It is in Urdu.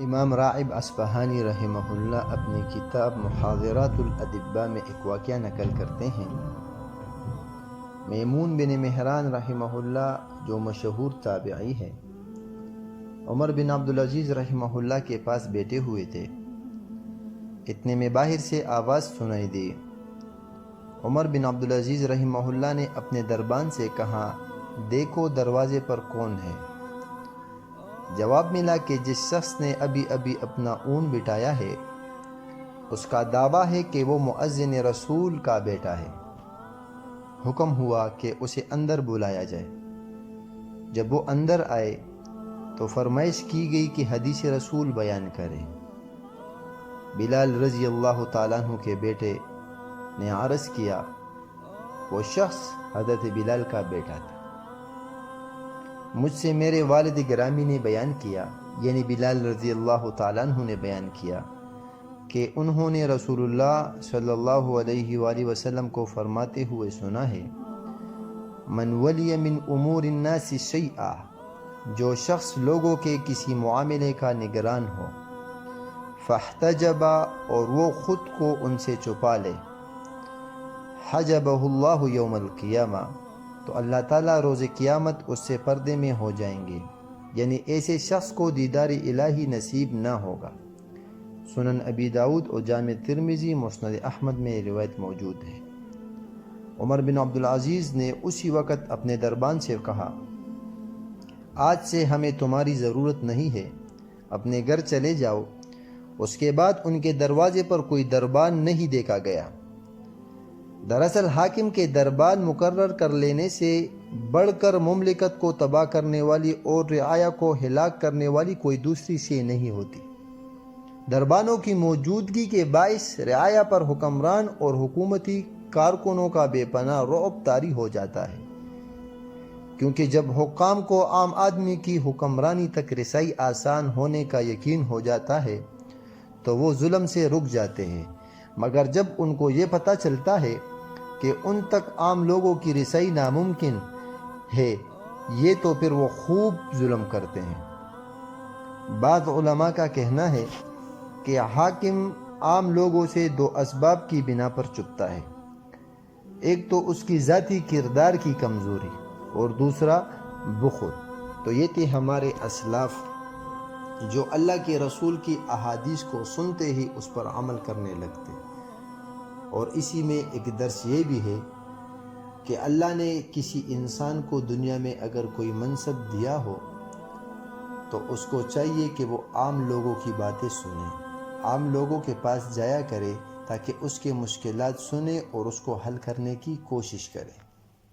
امام راغب اصفہانی رحمہ اللہ اپنی کتاب محاضرات الادباء میں ایک واقعہ نقل کرتے ہیں۔ میمون بن مہران رحمہ اللہ جو مشہور تابعی ہے، عمر بن عبدالعزیز رحمہ اللہ کے پاس بیٹھے ہوئے تھے۔ اتنے میں باہر سے آواز سنائی دی۔ عمر بن عبدالعزیز رحمہ اللہ نے اپنے دربان سے کہا، دیکھو دروازے پر کون ہے؟ جواب ملا کہ جس شخص نے ابھی اپنا اونٹ بٹھایا ہے، اس کا دعویٰ ہے کہ وہ مؤذن رسول کا بیٹا ہے۔ حکم ہوا کہ اسے اندر بلایا جائے۔ جب وہ اندر آئے تو فرمائش کی گئی کہ حدیث رسول بیان کرے۔ بلال رضی اللہ تعالیٰ عنہ کے بیٹے نے عرض کیا، وہ شخص حضرت بلال کا بیٹا تھا۔ مجھ سے میرے والد گرامی نے بیان کیا، یعنی بلال رضی اللہ تعالیٰ عنہ نے بیان کیا کہ انہوں نے رسول اللہ صلی اللہ علیہ وآلہ وسلم کو فرماتے ہوئے سنا ہے، من ولی من امور الناس شیئا، جو شخص لوگوں کے کسی معاملے کا نگران ہو، فاحتجب، اور وہ خود کو ان سے چھپا لے، حجبہ اللہ یوم القیامہ، تو اللہ تعالیٰ روز قیامت اس سے پردے میں ہو جائیں گے، یعنی ایسے شخص کو دیدار الہی نصیب نہ ہوگا۔ سنن ابی داؤد اور جامع ترمذی، مسند احمد میں روایت موجود ہے۔ عمر بن عبدالعزیز نے اسی وقت اپنے دربان سے کہا، آج سے ہمیں تمہاری ضرورت نہیں ہے، اپنے گھر چلے جاؤ۔ اس کے بعد ان کے دروازے پر کوئی دربان نہیں دیکھا گیا۔ دراصل حاکم کے دربان مقرر کر لینے سے بڑھ کر مملکت کو تباہ کرنے والی اور رعایا کو ہلاک کرنے والی کوئی دوسری شے نہیں ہوتی۔ دربانوں کی موجودگی کے باعث رعایا پر حکمران اور حکومتی کارکنوں کا بے پناہ رعب طاری ہو جاتا ہے، کیونکہ جب حکام کو عام آدمی کی حکمرانی تک رسائی آسان ہونے کا یقین ہو جاتا ہے تو وہ ظلم سے رک جاتے ہیں، مگر جب ان کو یہ پتہ چلتا ہے کہ ان تک عام لوگوں کی رسائی ناممکن ہے، یہ تو پھر وہ خوب ظلم کرتے ہیں۔ بعض علماء کا کہنا ہے کہ حاکم عام لوگوں سے دو اسباب کی بنا پر چھپتا ہے، ایک تو اس کی ذاتی کردار کی کمزوری اور دوسرا بخل۔ تو یہ تھے ہمارے اسلاف جو اللہ کے رسول کی احادیث کو سنتے ہی اس پر عمل کرنے لگتے۔ اور اسی میں ایک درس یہ بھی ہے کہ اللہ نے کسی انسان کو دنیا میں اگر کوئی منصب دیا ہو تو اس کو چاہیے کہ وہ عام لوگوں کی باتیں سنے، عام لوگوں کے پاس جایا کرے تاکہ اس کے مشکلات سنے اور اس کو حل کرنے کی کوشش کرے۔